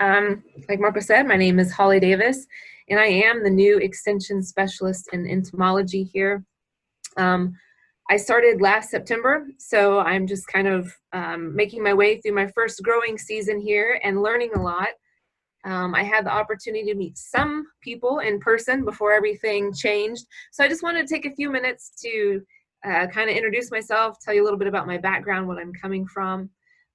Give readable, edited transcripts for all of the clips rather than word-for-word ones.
Like Marco said, my name is Holly Davis, and I am the new Extension Specialist in entomology here. Um, I started last September, so I'm just kind of making my way through my first growing season here and learning a lot. I had the opportunity to meet some people in person before everything changed, so I just wanted to take a few minutes to kind of introduce myself, tell you a little bit about my background, what I'm coming from.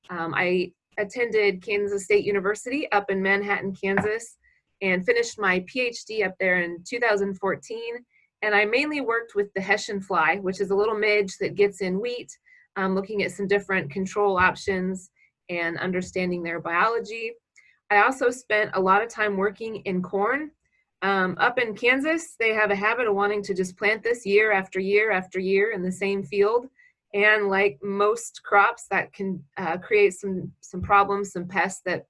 I attended Kansas State University up in Manhattan, Kansas, and finished my PhD up there in 2014. And I mainly worked with the Hessian fly, which is a little midge that gets in wheat, looking at some different control options and understanding their biology. I also spent a lot of time working in corn. Up in Kansas, they have a habit of wanting to just plant this year after year after year in the same field. And like most crops, that can create some problems, some pests that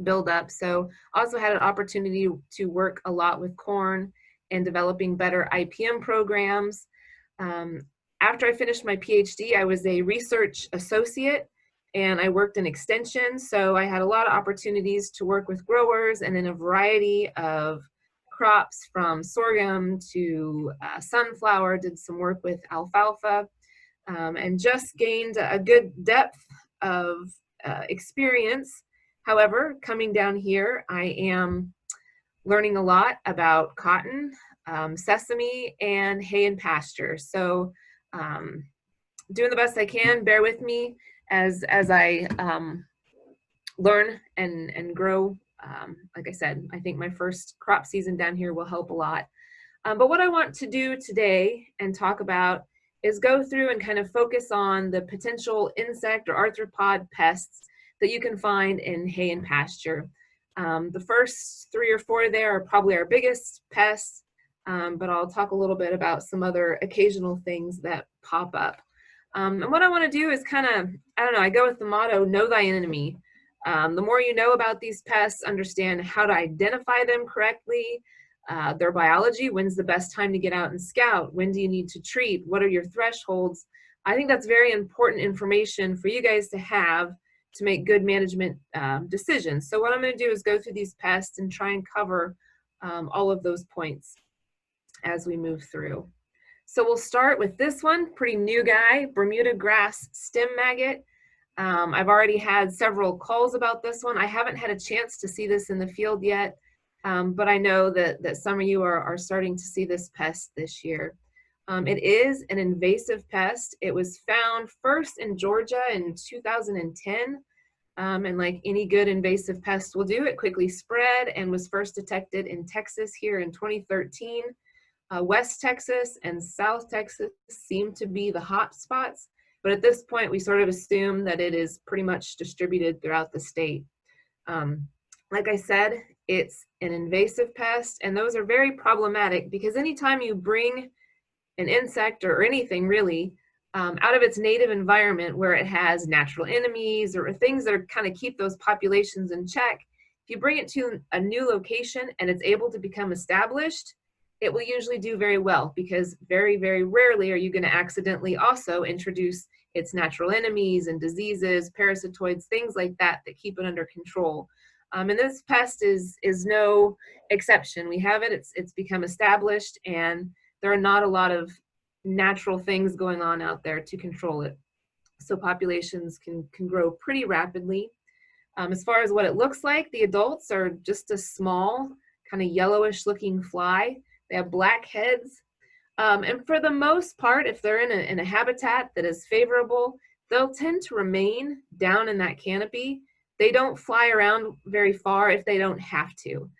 build up. So also had an opportunity to work a lot with corn and developing better IPM programs. After I finished my PhD, I was a research associate and I worked in extension. So I had a lot of opportunities to work with growers and in a variety of crops from sorghum to sunflower, did some work with alfalfa, and just gained a good depth of experience. However, coming down here, I am learning a lot about cotton, sesame, and hay and pasture. So doing the best I can, bear with me as I learn and grow. Like I said, I think my first crop season down here will help a lot. But what I want to do today and talk about is go through and kind of focus on the potential insect or arthropod pests that you can find in hay and pasture. The first 3 or 4 there are probably our biggest pests, but I'll talk a little bit about some other occasional things that pop up. And what I want to do is kind of, I don't know, I go with the motto, know thy enemy. The more you know about these pests, understand how to identify them correctly, their biology, when's the best time to get out and scout, when do you need to treat, what are your thresholds. I think that's very important information for you guys to have to make good management decisions. So what I'm going to do is go through these pests and try and cover all of those points as we move through. So we'll start with this one, pretty new guy, Bermuda grass stem maggot. I've already had several calls about this one. I haven't had a chance to see this in the field yet, but I know that some of you are starting to see this pest this year. It is an invasive pest. It was found first in Georgia in 2010, and like any good invasive pest will do, it quickly spread and was first detected in Texas here in 2013. West Texas and South Texas seem to be the hot spots, but at this point we sort of assume that it is pretty much distributed throughout the state. Like I said, it's an invasive pest, and those are very problematic because anytime you bring an insect or anything really out of its native environment where it has natural enemies or things that are kind of keep those populations in check, if you bring it to a new location and it's able to become established, it will usually do very well because very, very rarely are you going to accidentally also introduce its natural enemies and diseases, parasitoids, things like that that keep it under control. And this pest is no exception. We have it, it's become established, and there are not a lot of natural things going on out there to control it. So populations can grow pretty rapidly. As far as what it looks like, the adults are just a small, kind of yellowish looking fly. They have black heads. And for the most part, if they're in a habitat that is favorable, they'll tend to remain down in that canopy. They don't fly around very far if they don't have to.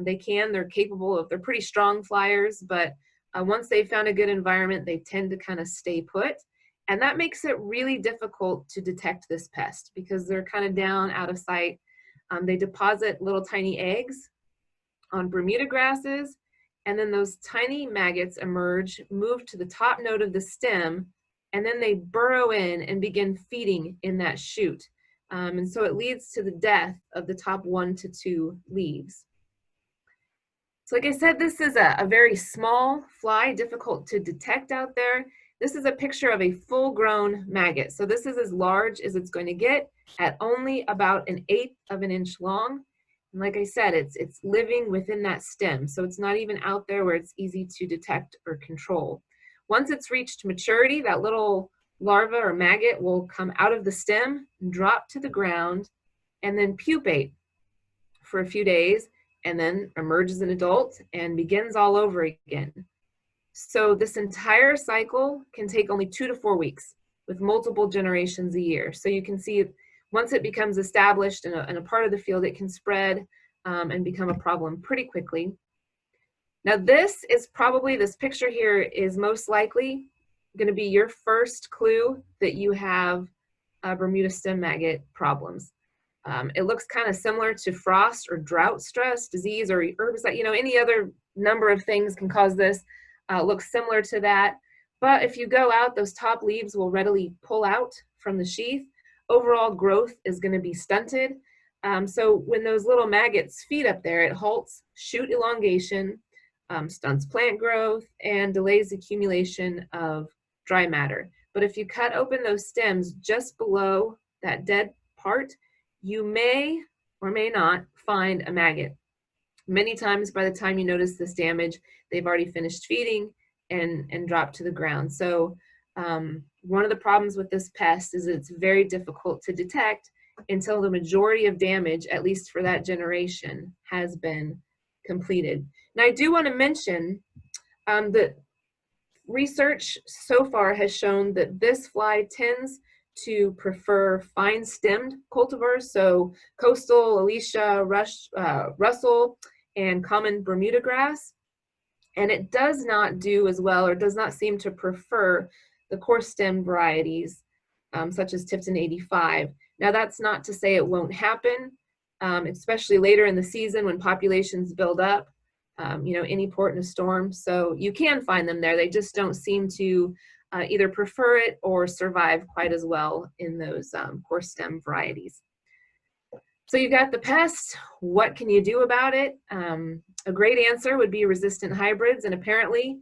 They're capable of, they're pretty strong flyers, but once they've found a good environment, they tend to kind of stay put. And that makes it really difficult to detect this pest because they're kind of down out of sight. They deposit little tiny eggs on Bermuda grasses, and then those tiny maggots emerge, move to the top node of the stem, and then they burrow in and begin feeding in that shoot. And so it leads to the death of the top 1 to 2 leaves. So like I said, this is a very small fly, difficult to detect out there. This is a picture of a full-grown maggot. So this is as large as it's going to get at only about 1/8 of an inch long. And like I said, it's living within that stem. So it's not even out there where it's easy to detect or control. Once it's reached maturity, that little larva or maggot will come out of the stem, drop to the ground, and then pupate for a few days, and then emerge as an adult and begins all over again. So this entire cycle can take only 2 to 4 weeks with multiple generations a year. So you can see once it becomes established in a part of the field, it can spread and become a problem pretty quickly. Now this picture here is most likely going to be your first clue that you have Bermuda stem maggot problems. It looks kind of similar to frost or drought stress disease or herbicide, any other number of things can cause this. Looks similar to that. But if you go out, those top leaves will readily pull out from the sheath. Overall growth is going to be stunted. So when those little maggots feed up there, it halts shoot elongation, stunts plant growth, and delays accumulation of dry matter. But if you cut open those stems just below that dead part, you may or may not find a maggot. Many times by the time you notice this damage, they've already finished feeding and dropped to the ground. So one of the problems with this pest is it's very difficult to detect until the majority of damage, at least for that generation, has been completed. Now I do want to mention that research so far has shown that this fly tends to prefer fine-stemmed cultivars, so coastal, Alicia, Russell, and common Bermuda grass. And it does not do as well, or does not seem to prefer the coarse stem varieties, such as Tipton 85. Now that's not to say it won't happen, especially later in the season when populations build up, any port in a storm. So you can find them there. They just don't seem to either prefer it or survive quite as well in those coarse stem varieties. So you've got the pest. What can you do about it? A great answer would be resistant hybrids, and apparently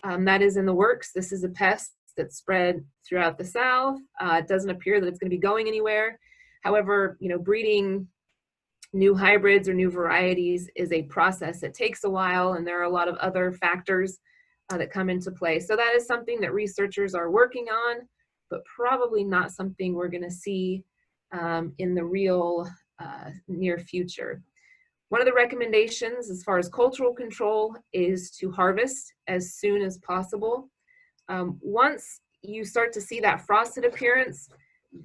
that is in the works. This is a pest that's spread throughout the South. It doesn't appear that it's going to be going anywhere. However, breeding new hybrids or new varieties is a process. It takes a while, and there are a lot of other factors that come into play. So that is something that researchers are working on, but probably not something we're going to see in the real near future. One of the recommendations as far as cultural control is to harvest as soon as possible. Once you start to see that frosted appearance,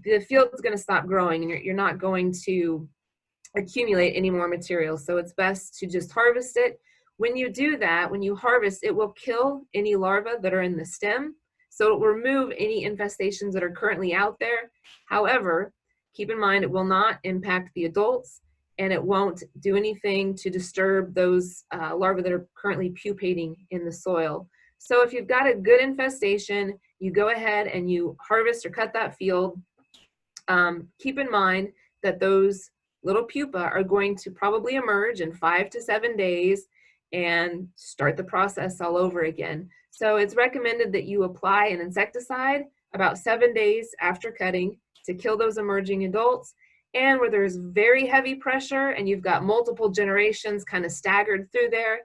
the field is going to stop growing, and you're not going to accumulate any more material. So it's best to just harvest it. When you do that, when you harvest, it will kill any larvae that are in the stem. So it will remove any infestations that are currently out there. However, keep in mind it will not impact the adults, and it won't do anything to disturb those larvae that are currently pupating in the soil. So if you've got a good infestation, you go ahead and you harvest or cut that field. Keep in mind that those little pupa are going to probably emerge in 5 to 7 days and start the process all over again. So it's recommended that you apply an insecticide about 7 days after cutting to kill those emerging adults. And where there's very heavy pressure and you've got multiple generations kind of staggered through there,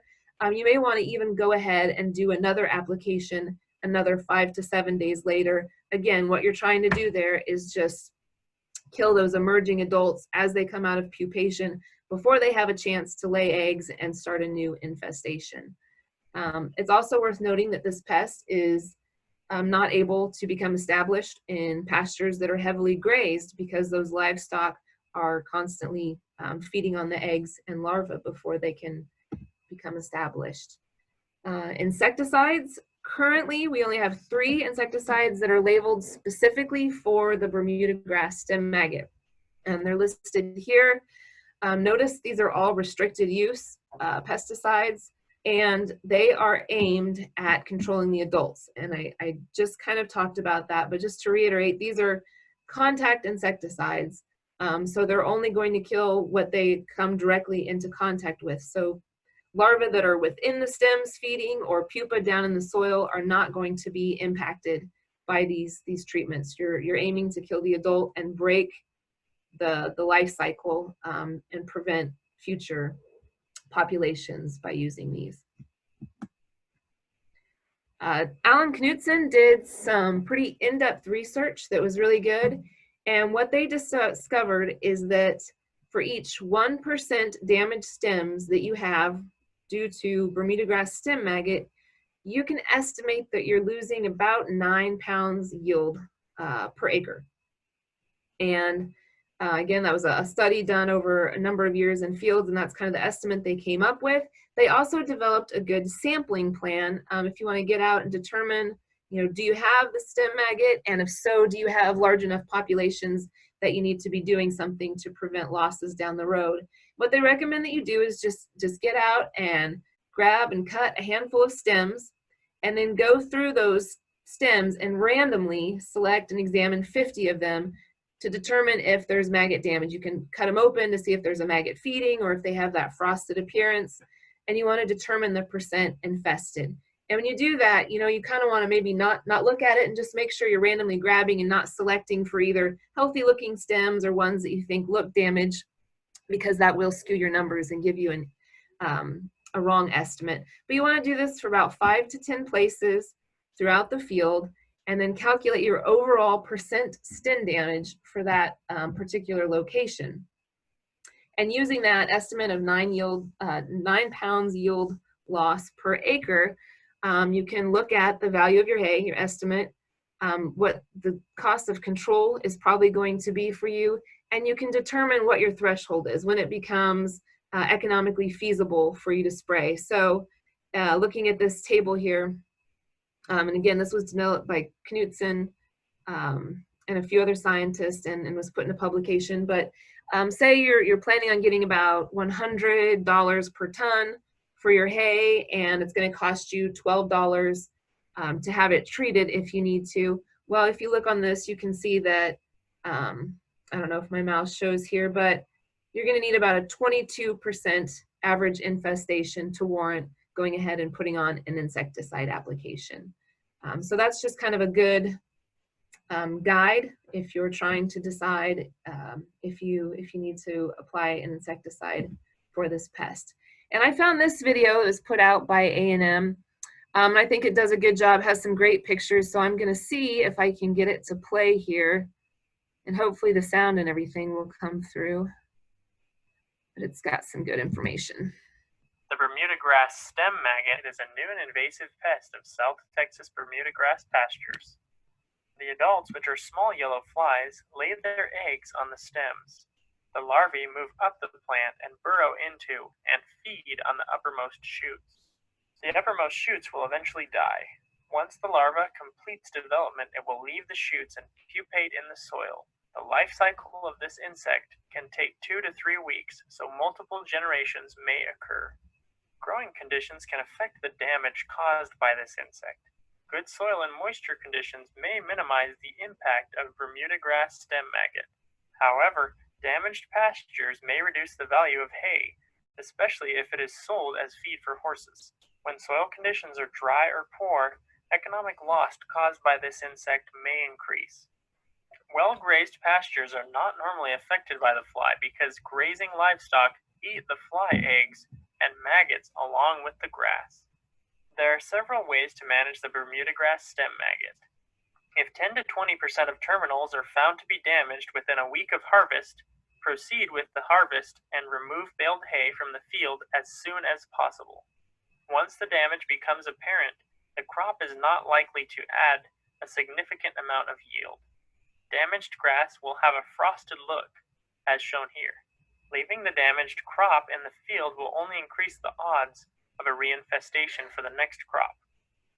you may want to even go ahead and do another application another 5 to 7 days later. Again, what you're trying to do there is just kill those emerging adults as they come out of pupation before they have a chance to lay eggs and start a new infestation. It's also worth noting that this pest is not able to become established in pastures that are heavily grazed because those livestock are constantly feeding on the eggs and larvae before they can become established. Insecticides, currently we only have 3 insecticides that are labeled specifically for the Bermuda grass stem maggot, and they're listed here. Notice these are all restricted use pesticides, and they are aimed at controlling the adults. And I just kind of talked about that, but just to reiterate, these are contact insecticides. So they're only going to kill what they come directly into contact with. So larvae that are within the stems feeding or pupa down in the soil are not going to be impacted by these treatments. You're aiming to kill the adult and break the life cycle and prevent future populations by using these. Alan Knutson did some pretty in-depth research that was really good. And what they discovered is that for each 1% damaged stems that you have due to Bermuda grass stem maggot, you can estimate that you're losing about 9 pounds yield per acre. And again, that was a study done over a number of years in fields, and that's kind of the estimate they came up with. They also developed a good sampling plan if you want to get out and determine, do you have the stem maggot? And if so, do you have large enough populations that you need to be doing something to prevent losses down the road? What they recommend that you do is just get out and grab and cut a handful of stems, and then go through those stems and randomly select and examine 50 of them to determine if there's maggot damage. You can cut them open to see if there's a maggot feeding or if they have that frosted appearance, and you want to determine the percent infested. And when you do that, you kind of want to maybe not look at it and just make sure you're randomly grabbing and not selecting for either healthy looking stems or ones that you think look damaged, because that will skew your numbers and give you a wrong estimate. But you want to do this for about 5 to 10 places throughout the field, and then calculate your overall percent stem damage for that particular location. And using that estimate of 9 pounds yield loss per acre, you can look at the value of your hay, your estimate, what the cost of control is probably going to be for you, and you can determine what your threshold is, when it becomes economically feasible for you to spray. So looking at this table here, and again, this was developed by Knutson and a few other scientists and was put in a publication. But say you're planning on getting about $100 per ton for your hay, and it's going to cost you $12 to have it treated if you need to. Well, if you look on this, you can see that, I don't know if my mouse shows here, but you're going to need about a 22% average infestation to warrant going ahead and putting on an insecticide application. So that's just kind of a good guide if you're trying to decide if you need to apply an insecticide for this pest. And I found this video that was put out by A&M. I think it does a good job, has some great pictures, so I'm going to see if I can get it to play here, and hopefully the sound and everything will come through. But it's got some good information. The Bermuda grass stem maggot is a new and invasive pest of South Texas Bermuda grass pastures. The adults, which are small yellow flies, lay their eggs on the stems. The larvae move up the plant and burrow into and feed on the uppermost shoots. The uppermost shoots will eventually die. Once the larva completes development, it will leave the shoots and pupate in the soil. The life cycle of this insect can take 2 to 3 weeks, so multiple generations may occur. Growing conditions can affect the damage caused by this insect. Good soil and moisture conditions may minimize the impact of Bermuda grass stem maggot. However, damaged pastures may reduce the value of hay, especially if it is sold as feed for horses. When soil conditions are dry or poor, economic loss caused by this insect may increase. Well-grazed pastures are not normally affected by the fly because grazing livestock eat the fly eggs and maggots along with the grass. There are several ways to manage the Bermuda grass stem maggot. If 10 to 20% of terminals are found to be damaged within a week of harvest, proceed with the harvest and remove baled hay from the field as soon as possible. Once the damage becomes apparent, the crop is not likely to add a significant amount of yield. Damaged grass will have a frosted look, as shown here. Leaving the damaged crop in the field will only increase the odds of a reinfestation for the next crop.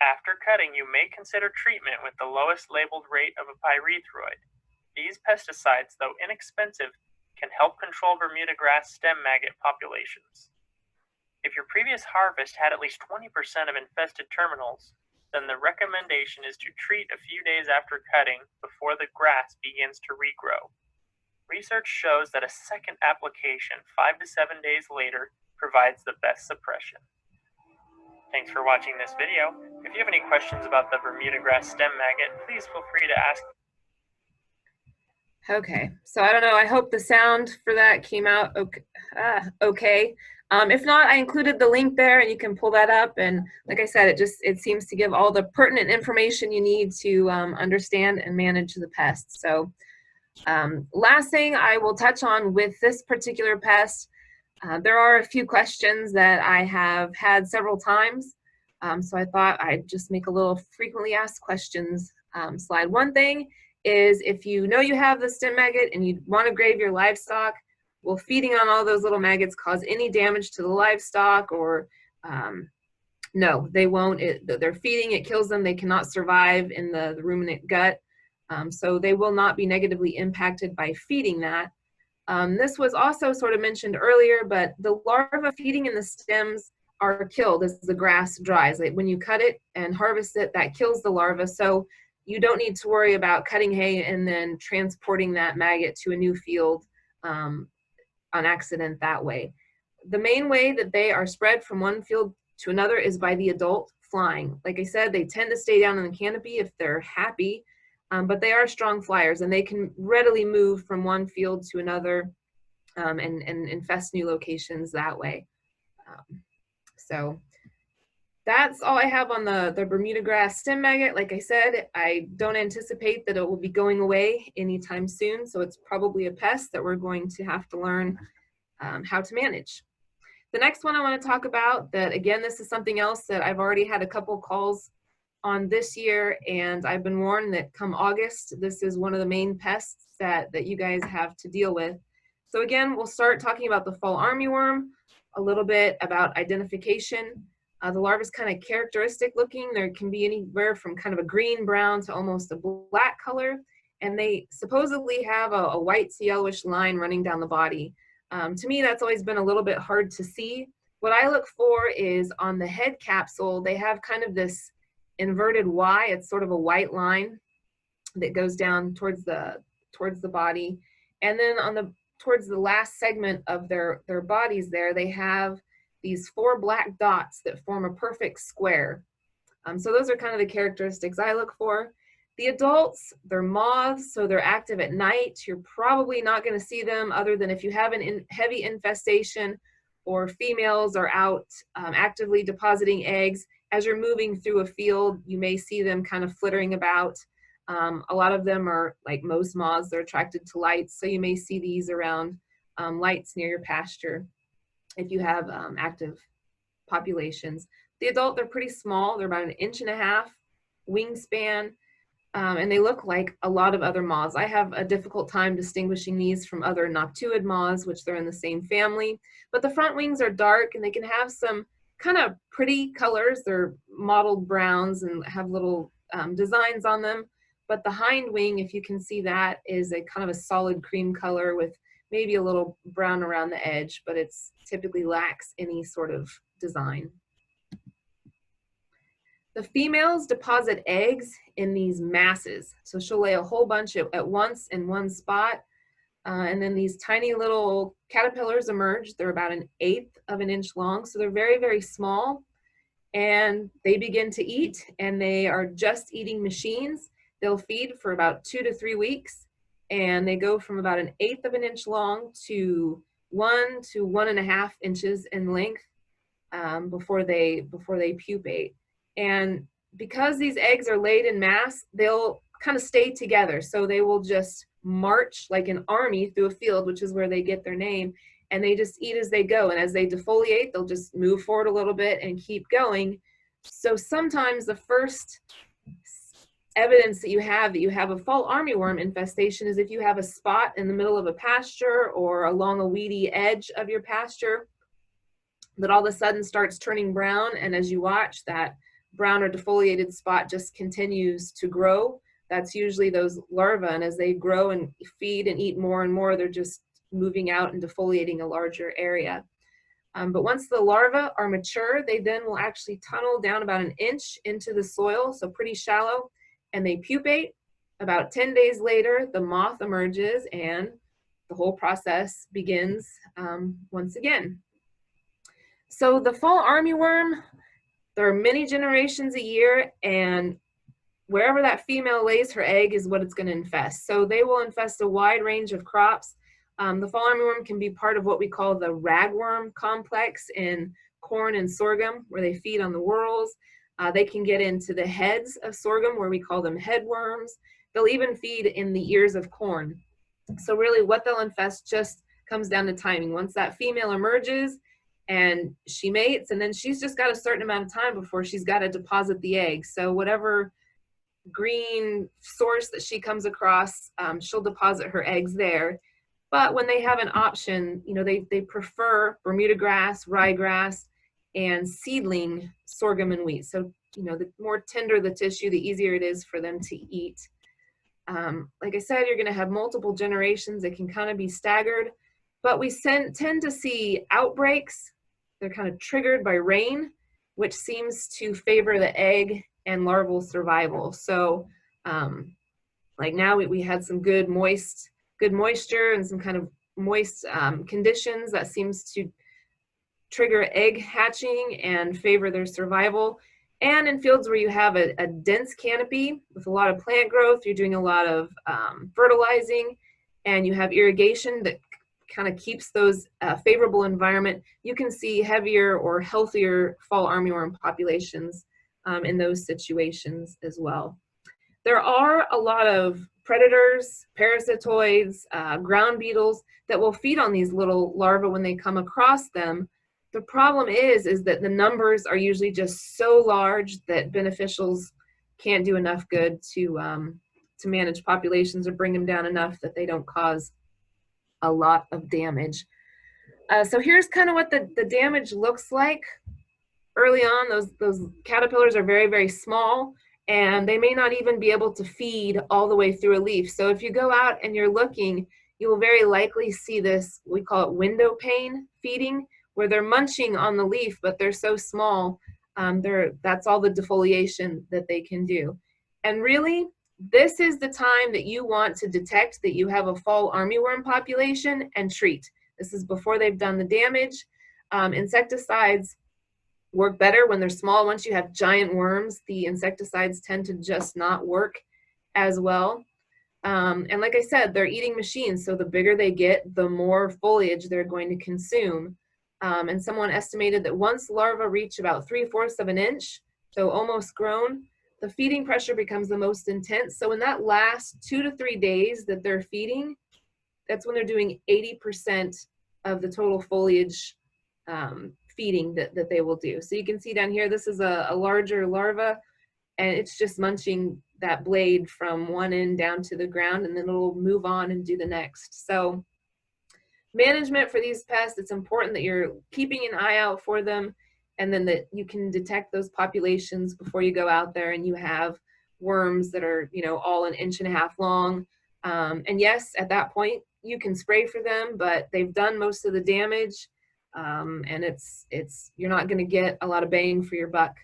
After cutting, you may consider treatment with the lowest labeled rate of a pyrethroid. These pesticides, though inexpensive, can help control Bermuda grass stem maggot populations. If your previous harvest had at least 20% of infested terminals, then the recommendation is to treat a few days after cutting before the grass begins to regrow. Research shows that a second application 5 to 7 days later provides the best suppression. Thanks for watching this video. If you have any questions about the Bermuda grass stem maggot, please feel free to ask. Okay, so I don't know. I hope the sound for that came out okay. Okay. If not, I included the link there, and you can pull that up. And like I said, it seems to give all the pertinent information you need to understand and manage the pests. So last thing I will touch on with this particular pest, there are a few questions that I have had several times. So I thought I'd just make a little frequently asked questions slide. One thing is, if you know you have the stem maggot and you want to grave your livestock, will feeding on all those little maggots cause any damage to the livestock? Or no, they won't. They're feeding, it kills them. They cannot survive in the ruminant gut. So they will not be negatively impacted by feeding that. This was also sort of mentioned earlier, but the larvae feeding in the stems are killed as the grass dries. Like when you cut it and harvest it, that kills the larvae. So you don't need to worry about cutting hay and then transporting that maggot to a new field on accident that way. The main way that they are spread from one field to another is by the adult flying. Like I said, they tend to stay down in the canopy if they're happy, but they are strong flyers, and they can readily move from one field to another and infest new locations that way. So that's all I have on the Bermuda grass stem maggot. Like I said, I don't anticipate that it will be going away anytime soon, so it's probably a pest that we're going to have to learn how to manage. The next one I want to talk about, that again, this is something else that I've already had a couple calls on this year, and I've been warned that come August, this is one of the main pests that you guys have to deal with. So again, we'll start talking about the fall armyworm, a little bit about identification. The larva is kind of characteristic looking. There can be anywhere from kind of a green brown to almost a black color, and they supposedly have a white to yellowish line running down the body. To me, that's always been a little bit hard to see. What I look for is on the head capsule, they have kind of this inverted Y. It's sort of a white line that goes down towards the body, and then towards the last segment of their bodies there, they have these 4 black dots that form a perfect square. So those are kind of the characteristics I look for. The adults, they're moths, so they're active at night. You're probably not going to see them other than if you have a heavy infestation or females are out actively depositing eggs. As you're moving through a field, you may see them kind of flittering about. A lot of them are, like most moths, they're attracted to lights, so you may see these around lights near your pasture if you have active populations. The adult, they're pretty small. They're about 1.5 inches wingspan, and they look like a lot of other moths. I have a difficult time distinguishing these from other noctuid moths, which they're in the same family. But the front wings are dark, and they can have some kind of pretty colors. They're mottled browns and have little designs on them. But the hind wing, if you can see that, is a kind of a solid cream color with maybe a little brown around the edge, but it's typically lacks any sort of design. The females deposit eggs in these masses. So she'll lay a whole bunch at once in one spot. And then these tiny little caterpillars emerge. They're about 1/8 of an inch long. So they're very, very small. And they begin to eat, and they are just eating machines. They'll feed for about 2 to 3 weeks. And they go from about 1/8 of an inch long to 1 to 1.5 inches in length before they pupate. And because these eggs are laid in mass, they'll kind of stay together. So they will just march like an army through a field, which is where they get their name. And they just eat as they go. And as they defoliate, they'll just move forward a little bit and keep going. So sometimes the first evidence that you have a fall armyworm infestation is if you have a spot in the middle of a pasture or along a weedy edge of your pasture that all of a sudden starts turning brown. And as you watch, that brown or defoliated spot just continues to grow. That's usually those larvae, and as they grow and feed and eat more and more, they're just moving out and defoliating a larger area. But once the larvae are mature, they then will actually tunnel down about 1 inch into the soil, so pretty shallow, and they pupate. About 10 days later, the moth emerges, and the whole process begins once again. So the fall armyworm, there are many generations a year, and wherever that female lays her egg is what it's going to infest. So they will infest a wide range of crops. The fall armyworm can be part of what we call the ragworm complex in corn and sorghum, where they feed on the whorls. They can get into the heads of sorghum, where we call them headworms. They'll even feed in the ears of corn. So really what they'll infest just comes down to timing. Once that female emerges and she mates, and then she's just got a certain amount of time before she's got to deposit the eggs. So whatever green source that she comes across, she'll deposit her eggs there. But when they have an option, you know, they prefer Bermuda grass, ryegrass, and seedling sorghum and wheat. So, you know, the more tender the tissue, the easier it is for them to eat. Like I said, you're going to have multiple generations. It can kind of be staggered, but we tend to see outbreaks. They're kind of triggered by rain, which seems to favor the egg and larval survival. So like now we had some good moisture and some kind of moist conditions that seems to trigger egg hatching and favor their survival. And in fields where you have a dense canopy with a lot of plant growth, you're doing a lot of fertilizing, and you have irrigation that kind of keeps those favorable environment, you can see heavier or healthier fall armyworm populations in those situations as well. There are a lot of predators, parasitoids, ground beetles that will feed on these little larvae when they come across them. The problem is that the numbers are usually just so large that beneficials can't do enough good to manage populations or bring them down enough that they don't cause a lot of damage. So here's kind of what the damage looks like. Early on, those caterpillars are very, very small, and they may not even be able to feed all the way through a leaf. So if you go out and you're looking, you will very likely see this, we call it window pane feeding, where they're munching on the leaf, but they're so small, that's all the defoliation that they can do. And really, this is the time that you want to detect that you have a fall armyworm population and treat. This is before they've done the damage. Insecticides work better when they're small. Once you have giant worms, the insecticides tend to just not work as well. And like I said, they're eating machines, so the bigger they get, the more foliage they're going to consume. And someone estimated that once larvae reach about 3/4 of an inch, so almost grown, the feeding pressure becomes the most intense. So in that last 2 to 3 days that they're feeding, that's when they're doing 80% of the total foliage feeding that they will do. So you can see down here, this is a larger larva, and it's just munching that blade from one end down to the ground, and then it'll move on and do the next. So management for these pests, it's important that you're keeping an eye out for them, and then that you can detect those populations before you go out there and you have worms that are, you know, all 1.5 inches long. And yes, at that point you can spray for them, but they've done most of the damage, and you're not going to get a lot of bang for your buck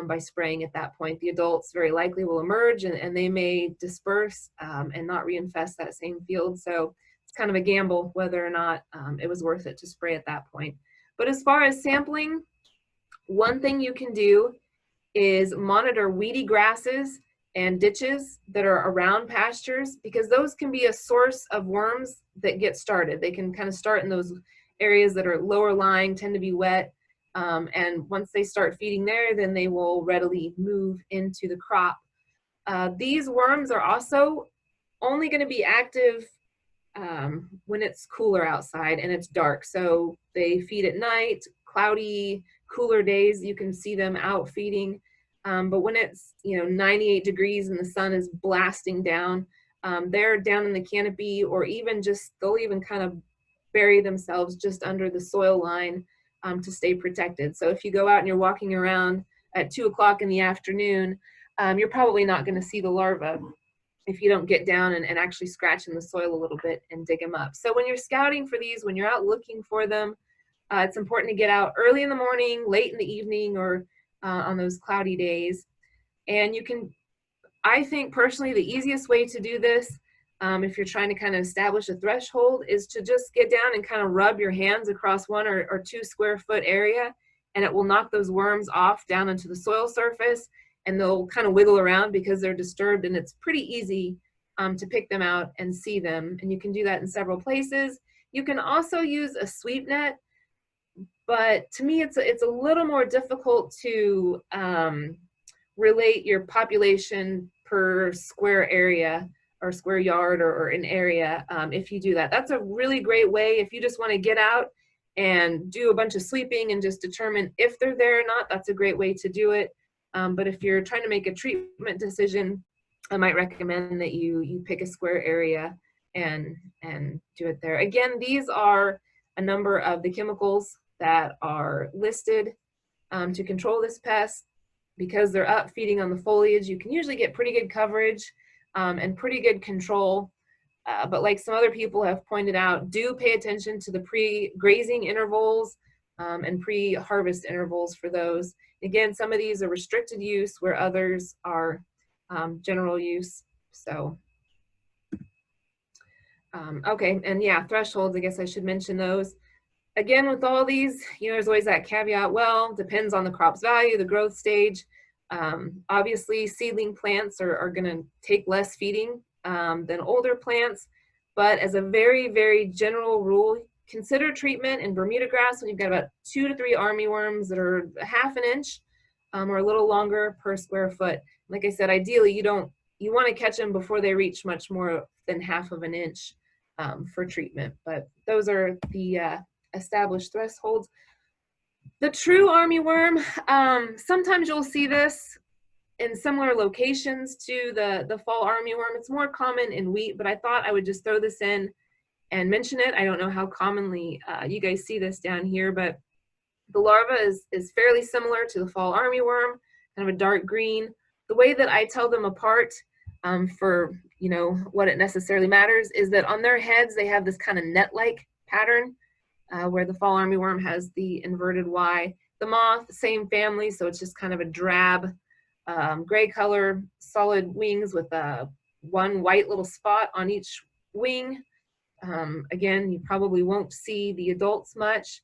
by spraying at that point. The adults very likely will emerge, and they may disperse and not reinfest that same field. So it's kind of a gamble whether or not it was worth it to spray at that point. But as far as sampling, one thing you can do is monitor weedy grasses and ditches that are around pastures, because those can be a source of worms that get started. They can kind of start in those areas that are lower lying, tend to be wet, and once they start feeding there, then they will readily move into the crop. These worms are also only going to be active when it's cooler outside and it's dark. So they feed at night, cloudy, cooler days, you can see them out feeding. But when it's 98 degrees and the sun is blasting down, they're down in the canopy, or even they'll even kind of bury themselves just under the soil line to stay protected. So if you go out and you're walking around at 2 o'clock in the afternoon, you're probably not going to see the larvae if you don't get down and actually scratch in the soil a little bit and dig them up. So when you're scouting for these, when you're out looking for them, it's important to get out early in the morning, late in the evening, or on those cloudy days. And you can, I think personally, the easiest way to do this, if you're trying to kind of establish a threshold, is to just get down and kind of rub your hands across 1 or 2 square foot area, and it will knock those worms off down into the soil surface. and they'll kind of wiggle around because they're disturbed, and it's pretty easy to pick them out and see them. And you can do that in several places. You can also use a sweep net, but to me it's a little more difficult to relate your population per square area or square yard or an area if you do that. That's a really great way if you just want to get out and do a bunch of sweeping and just determine if they're there or not. That's a great way to do it. But if you're trying to make a treatment decision, I might recommend that you pick a square area and do it there. Again, these are a number of the chemicals that are listed to control this pest. Because they're up feeding on the foliage, you can usually get pretty good coverage and pretty good control. But like some other people have pointed out, do pay attention to the pre-grazing intervals and pre-harvest intervals for those. Again, some of these are restricted use where others are general use. So, okay, and yeah, thresholds, I guess I should mention those. Again, with all these, there's always that caveat, well, depends on the crop's value, the growth stage. Obviously, seedling plants are going to take less feeding than older plants. But as a very, very general rule, consider treatment in Bermuda grass when you've got about 2 to 3 armyworms that are ½ an inch or a little longer per square foot. Like I said, ideally, you want to catch them before they reach much more than ½ of an inch for treatment. But those are the established thresholds. The true armyworm, sometimes you'll see this in similar locations to the fall armyworm. It's more common in wheat, but I thought I would just throw this in and mention it. I don't know how commonly you guys see this down here, but the larva is fairly similar to the fall armyworm, kind of a dark green. The way that I tell them apart for what it necessarily matters is that on their heads they have this kind of net-like pattern where the fall armyworm has the inverted Y. The moth, same family, so it's just kind of a drab gray color, solid wings with one white little spot on each wing. Again, you probably won't see the adults much.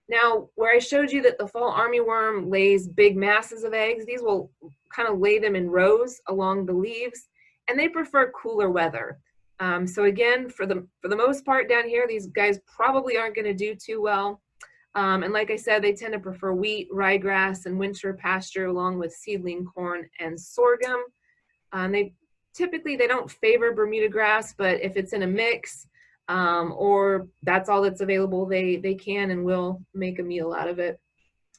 Now, where I showed you that the fall armyworm lays big masses of eggs, these will kind of lay them in rows along the leaves, and they prefer cooler weather. So again, for the most part down here, these guys probably aren't going to do too well. And like I said, they tend to prefer wheat, ryegrass, and winter pasture along with seedling corn and sorghum. They don't favor Bermuda grass, but if it's in a mix or that's all that's available, they can and will make a meal out of it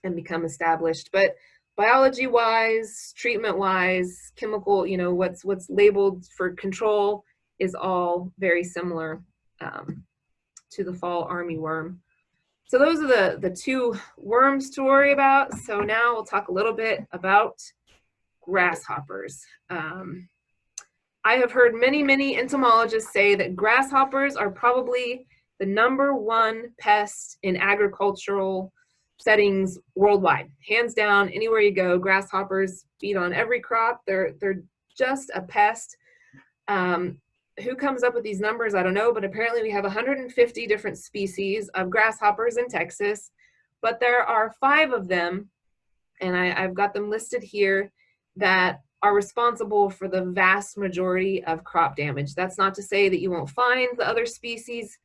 and become established. But biology-wise, treatment-wise, chemical, what's labeled for control is all very similar to the fall armyworm. So those are the 2 worms to worry about. So now we'll talk a little bit about grasshoppers. I have heard many entomologists say that grasshoppers are probably the #1 pest in agricultural settings worldwide. Hands down, anywhere you go, grasshoppers feed on every crop. They're just a pest. Who comes up with these numbers? I don't know, but apparently we have 150 different species of grasshoppers in Texas, but there are 5 of them, and I've got them listed here, that are responsible for the vast majority of crop damage. That's not to say that you won't find the other species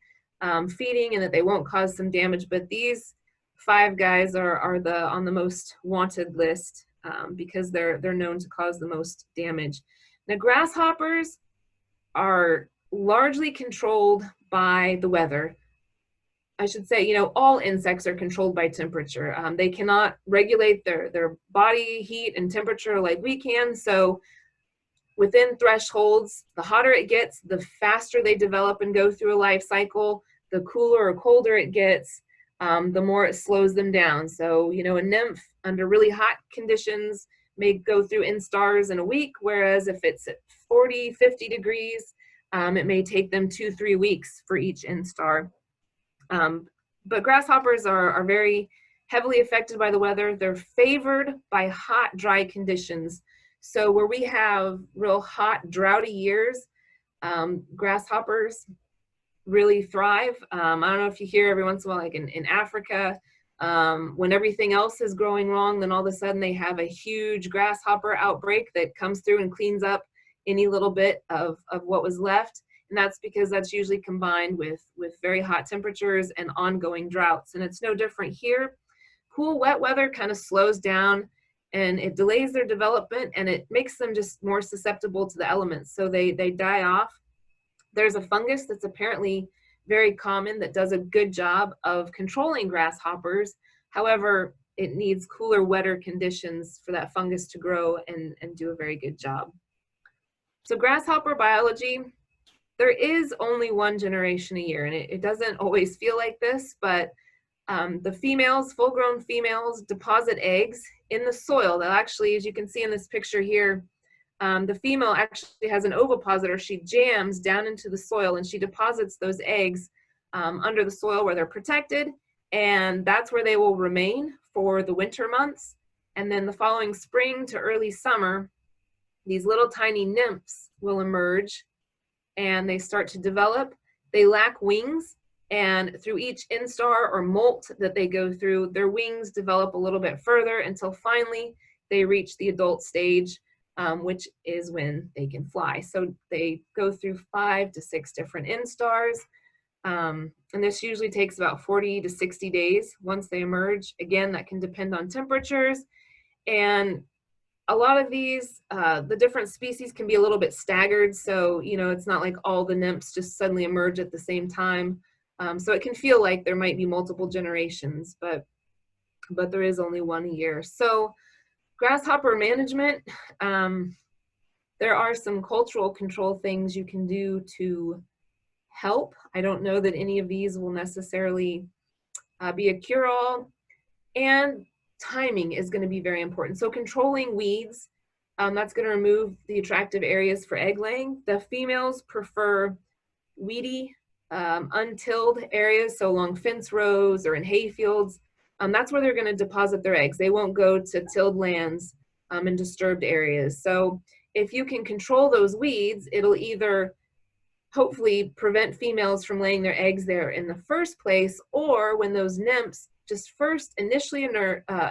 feeding and that they won't cause some damage, but these 5 guys are on the most wanted list because they're known to cause the most damage. Now, grasshoppers are largely controlled by the weather. I should say, all insects are controlled by temperature. They cannot regulate their body heat and temperature like we can. So within thresholds, the hotter it gets, the faster they develop and go through a life cycle. The cooler or colder it gets, the more it slows them down. So, a nymph under really hot conditions may go through instars in a week, whereas if it's at 40, 50 degrees, it may take them 2-3 weeks for each instar. But grasshoppers are very heavily affected by the weather. They're favored by hot, dry conditions. So where we have real hot, droughty years, grasshoppers really thrive. I don't know if you hear every once in a while, like in Africa, When everything else is growing wrong, then all of a sudden they have a huge grasshopper outbreak that comes through and cleans up any little bit of what was left. And that's because that's usually combined with very hot temperatures and ongoing droughts. And it's no different here. Cool, wet weather kind of slows down and it delays their development, and it makes them just more susceptible to the elements. So they die off. There's a fungus that's apparently very common that does a good job of controlling grasshoppers. However, it needs cooler, wetter conditions for that fungus to grow and do a very good job. So grasshopper biology, there is only one generation a year, and it doesn't always feel like this, but the females, full-grown females, deposit eggs in the soil. They'll actually, as you can see in this picture here, the female actually has an ovipositor. She jams down into the soil and she deposits those eggs under the soil where they're protected, and that's where they will remain for the winter months. And then the following spring to early summer, these little tiny nymphs will emerge and they start to develop. They lack wings, and through each instar or molt that they go through, their wings develop a little bit further until finally they reach the adult stage, which is when they can fly. So they go through 5 to 6 different instars, and this usually takes about 40 to 60 days once they emerge. Again, that can depend on temperatures, and a lot of these, the different species can be a little bit staggered. So, you know, it's not like all the nymphs just suddenly emerge at the same time. So it can feel like there might be multiple generations, but there is only one a year. So grasshopper management, there are some cultural control things you can do to help. I don't know that any of these will necessarily be a cure-all. And timing is going to be very important. So controlling weeds, that's going to remove the attractive areas for egg laying. The females prefer weedy, untilled areas, so along fence rows or in hay fields. That's where they're going to deposit their eggs. They won't go to tilled lands and disturbed areas. So if you can control those weeds, it'll either hopefully prevent females from laying their eggs there in the first place, or when those nymphs just first initially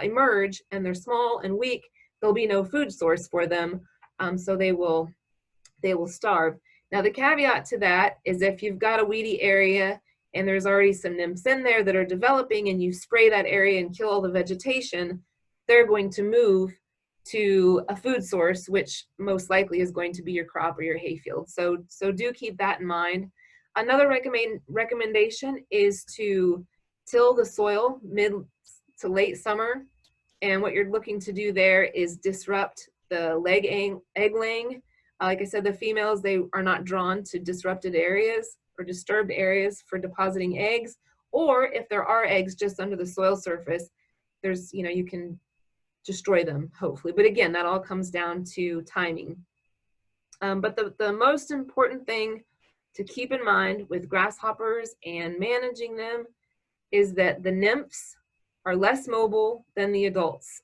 emerge and they're small and weak, there'll be no food source for them, so they will starve. Now the caveat to that is if you've got a weedy area and there's already some nymphs in there that are developing and you spray that area and kill all the vegetation, they're going to move to a food source, which most likely is going to be your crop or your hayfield. So do keep that in mind. Another recommendation is to till the soil mid to late summer. And what you're looking to do there is disrupt the egg laying. Like I said, the females, they are not drawn to disrupted areas or disturbed areas for depositing eggs. Or if there are eggs just under the soil surface, there's, you know, you can destroy them, hopefully. But again, that all comes down to timing. But the most important thing to keep in mind with grasshoppers and managing them is that the nymphs are less mobile than the adults.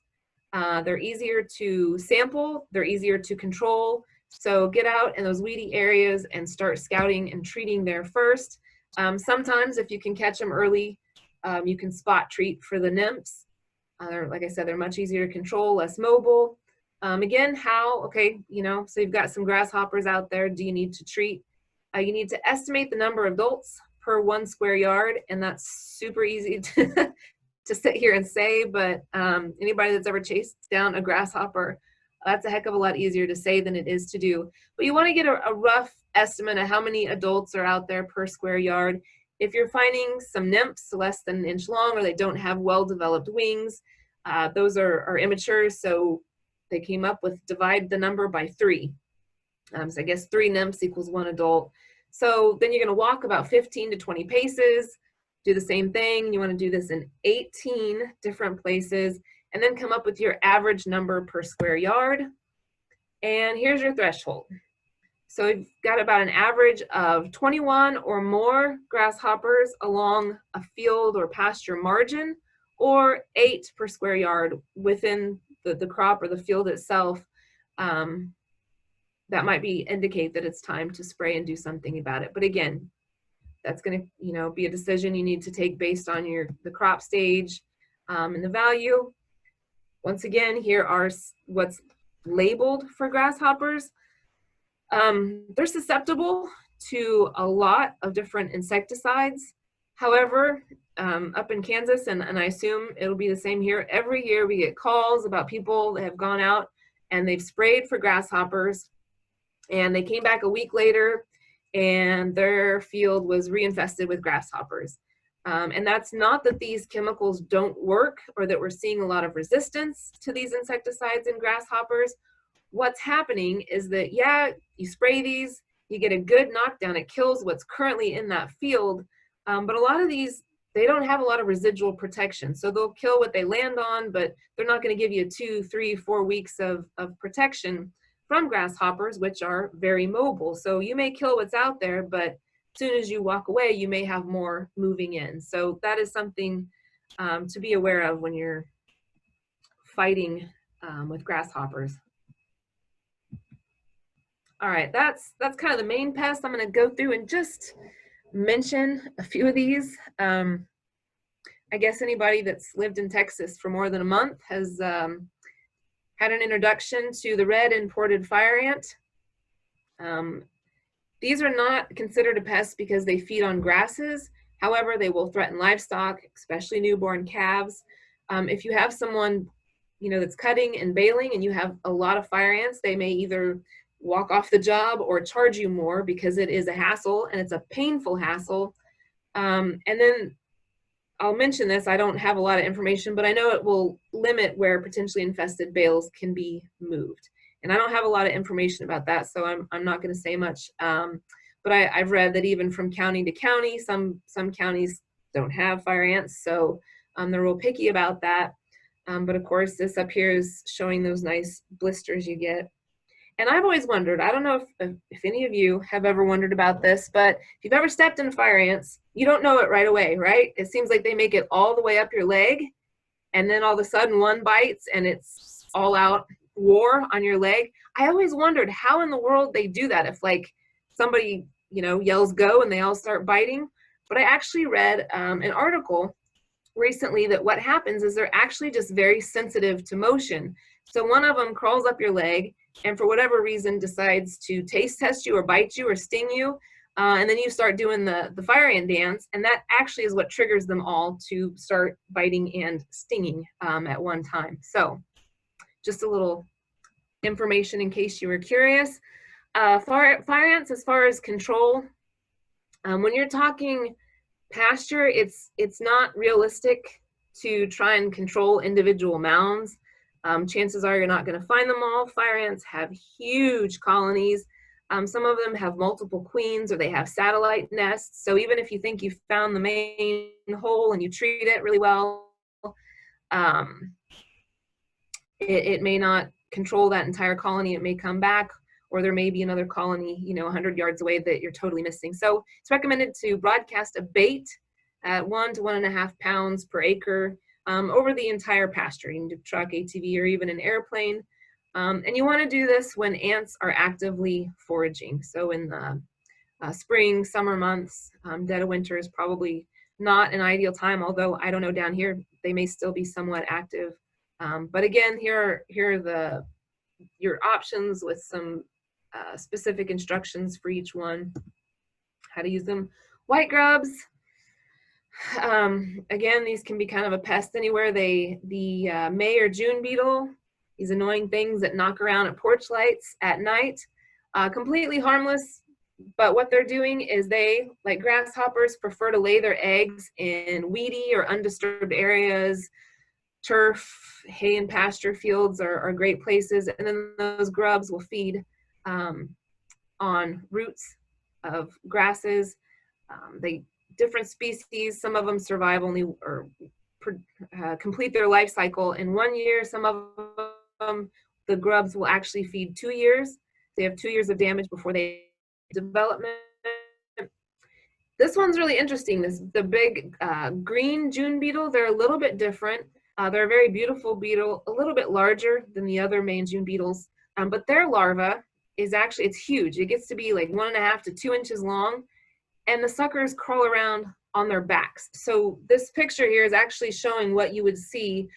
They're easier to sample, they're easier to control. So get out in those weedy areas and start scouting and treating there first. Sometimes if you can catch them early, you can spot treat for the nymphs. Like I said, they're much easier to control, less mobile. Again, how, okay, you know, so you've got some grasshoppers out there, do you need to treat? You need to estimate the number of adults per 1 square yard, and that's super easy to, to sit here and say, but anybody that's ever chased down a grasshopper, that's a heck of a lot easier to say than it is to do. But you want to get a rough estimate of how many adults are out there per square yard. If you're finding some nymphs less than an inch long or they don't have well-developed wings, those are immature, so they came up with divide the number by 3. So I guess 3 nymphs equals 1 adult. So then you're going to walk about 15 to 20 paces, do the same thing. You want to do this in 18 different places, and then come up with your average number per square yard. And here's your threshold. So you've got about an average of 21 or more grasshoppers along a field or pasture margin, or 8 per square yard within the crop or the field itself. That might indicate that it's time to spray and do something about it. But again, that's going to, you know, be a decision you need to take based on the crop stage, And the value, once again, here are what's labeled for grasshoppers. They're susceptible to a lot of different insecticides. However, up in Kansas, and I assume it'll be the same here, every year we get calls about people that have gone out and they've sprayed for grasshoppers, and they came back a week later and their field was reinfested with grasshoppers. And that's not that these chemicals don't work or that we're seeing a lot of resistance to these insecticides in grasshoppers. What's happening is that, yeah, you spray these, you get a good knockdown, it kills what's currently in that field, but a lot of these, they don't have a lot of residual protection. So they'll kill what they land on, but they're not going to give you 2, 3, 4 weeks of protection from grasshoppers, which are very mobile. So you may kill what's out there, but as soon as you walk away, you may have more moving in. So that is something to be aware of when you're fighting with grasshoppers. All right, that's kind of the main pests. I'm going to go through and just mention a few of these. I guess anybody that's lived in Texas for more than a month has had an introduction to the red imported fire ant. These are not considered a pest because they feed on grasses. However, they will threaten livestock, especially newborn calves. If you have someone, you know, that's cutting and baling and you have a lot of fire ants, they may either walk off the job or charge you more because it is a hassle and it's a painful hassle. And then I'll mention this, I don't have a lot of information, but I know it will limit where potentially infested bales can be moved. And I don't have a lot of information about that, so I'm not going to say much. But I've read that even from county to county, some counties don't have fire ants, so they're real picky about that. But of course, this up here is showing those nice blisters you get. And I've always wondered, I don't know if any of you have ever wondered about this, but if you've ever stepped in fire ants, you don't know it right away, right? It seems like they make it all the way up your leg, and then all of a sudden one bites and it's all out war on your leg. I always wondered how in the world they do that if like somebody, you know, yells go and they all start biting. But I actually read an article recently that what happens is they're actually just very sensitive to motion. So one of them crawls up your leg and for whatever reason decides to taste test you or bite you or sting you. And then you start doing the fire ant dance, and that actually is what triggers them all to start biting and stinging at one time. So just a little information in case you were curious. Fire ants, as far as control, when you're talking pasture, it's not realistic to try and control individual mounds. Chances are you're not going to find them all. Fire ants have huge colonies. Some of them have multiple queens or they have satellite nests. So even if you think you've found the main hole and you treat it really well, it may not control that entire colony. It may come back, or there may be another colony, you know, 100 yards away that you're totally missing. So it's recommended to broadcast a bait at 1 to 1.5 pounds per acre over the entire pasture. You can do truck, ATV, or even an airplane. And you want to do this when ants are actively foraging. So in the spring, summer months, dead of winter is probably not an ideal time, although I don't know down here, they may still be somewhat active. But again, here are your options with some specific instructions for each one, how to use them. White grubs, again, these can be kind of a pest anywhere. The May or June beetle, these annoying things that knock around at porch lights at night, completely harmless, but what they're doing is they, like grasshoppers, prefer to lay their eggs in weedy or undisturbed areas. Turf, hay and pasture fields are great places, and then those grubs will feed on roots of grasses. Different species, some of them survive only or complete their life cycle in 1 year. Some of them, the grubs will actually feed 2 years. They have 2 years of damage before they development. This one's really interesting. The big green June beetle, they're a little bit different. They're a very beautiful beetle, a little bit larger than the other May and June beetles, but their larva is actually, it's huge. It gets to be like 1.5 to 2 inches long, and the suckers crawl around on their backs. So this picture here is actually showing what you would see.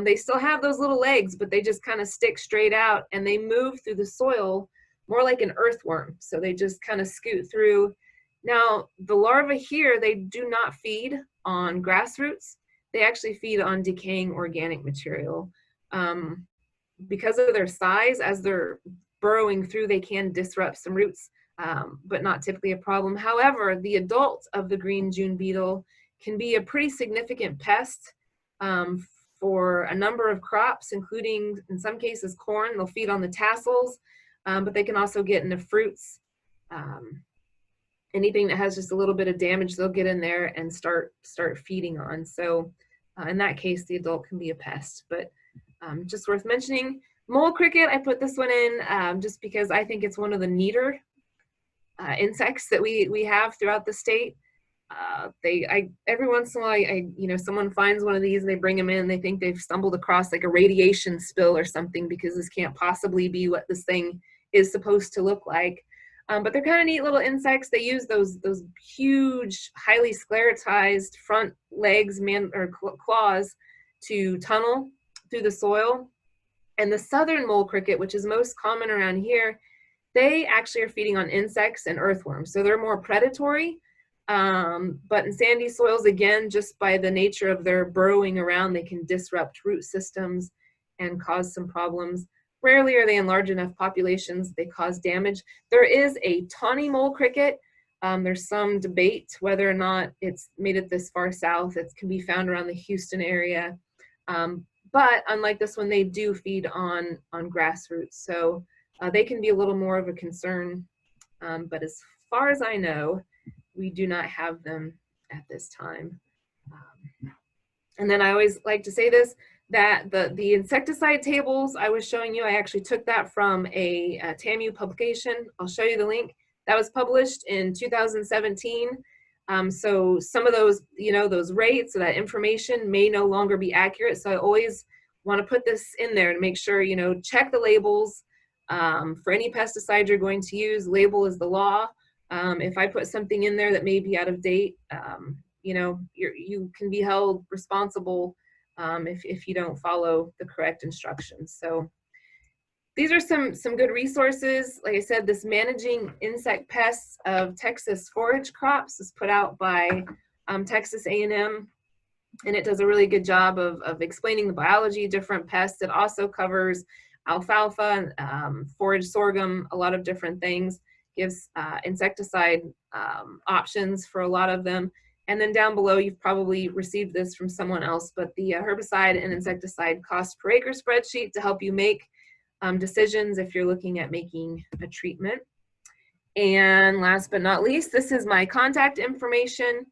They still have those little legs, but they just kind of stick straight out and they move through the soil more like an earthworm. So they just kind of scoot through. Now, the larvae here, they do not feed on grass roots. They actually feed on decaying organic material. Because of their size, as they're burrowing through, they can disrupt some roots, but not typically a problem. However, the adult of the green June beetle can be a pretty significant pest for a number of crops, including, in some cases, corn. They'll feed on the tassels, but they can also get into fruits. Anything that has just a little bit of damage, they'll get in there and start feeding on. So in that case, the adult can be a pest, but just worth mentioning. Mole cricket, I put this one in just because I think it's one of the neater insects that we have throughout the state. Every once in a while, someone finds one of these and they bring them in. They think they've stumbled across like a radiation spill or something, because this can't possibly be what this thing is supposed to look like. But they're kind of neat little insects. They use those huge, highly sclerotized front legs or claws to tunnel through the soil. And the southern mole cricket, which is most common around here, they actually are feeding on insects and earthworms. So they're more predatory. But in sandy soils, again, just by the nature of their burrowing around, they can disrupt root systems and cause some problems. Rarely are they in large enough populations they cause damage. There is a tawny mole cricket. There's some debate whether or not it's made it this far south. It can be found around the Houston area. But unlike this one, they do feed on grass roots. So they can be a little more of a concern. But as far as I know, we do not have them at this time. And then I always like to say this, that the insecticide tables I was showing you, I actually took that from a TAMU publication. I'll show you the link. That was published in 2017. So some of those, those rates or that information may no longer be accurate. So I always want to put this in there to make sure, check the labels for any pesticide you're going to use. Label is the law. If I put something in there that may be out of date, you can be held responsible if you don't follow the correct instructions. So these are some good resources. Like I said, this Managing Insect Pests of Texas Forage Crops is put out by Texas A&M, and it does a really good job of explaining the biology of different pests. It also covers alfalfa, forage sorghum, a lot of different things, gives insecticide options for a lot of them. And then down below, you've probably received this from someone else, but the herbicide and insecticide cost per acre spreadsheet to help you make decisions if you're looking at making a treatment. And last but not least, this is my contact information.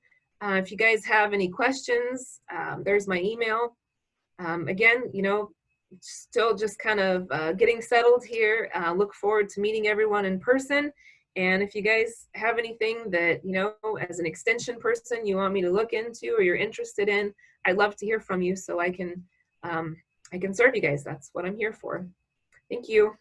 If you guys have any questions, there's my email. Again, still just kind of getting settled here. Look forward to meeting everyone in person. And if you guys have anything that, as an extension person, you want me to look into or you're interested in, I'd love to hear from you so I can serve you guys. That's what I'm here for. Thank you.